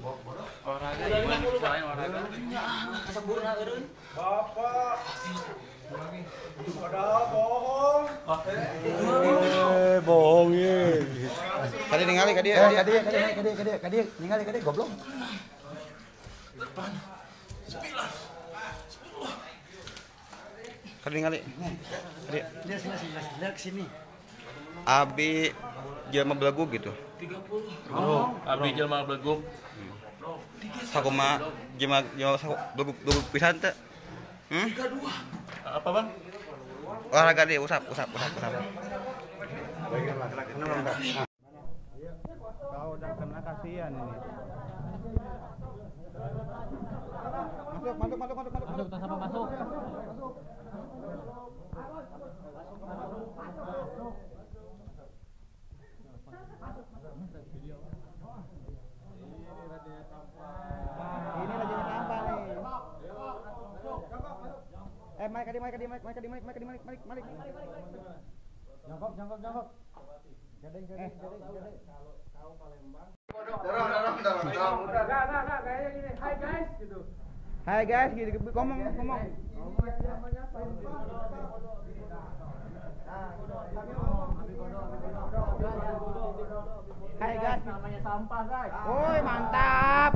Olahraga gimana selain olahraga? Sempurna eureun. Bapak. Padahal bohong. Bohong ye. Kadi ningali ka dieu. Kadi ningali goblok. Kadi ningali. Kadi. Lihat sini. Abi jelema belagu gitu. 30. Abi jelema beleguk. Sakuma jelema belagu pisan teh. 32. Apa, Bang? Olahraga deh, usap. Kau udah kena kasihan ini. Masuk, sama masuk. Ini lagi tampak nih. Malik. Jongkok. Gading. Dorong. Nah, kayak gini. Hai guys gitu. Hai guys gitu. Ngomong. Hai guys, namanya sampah guys. Woi, mantap.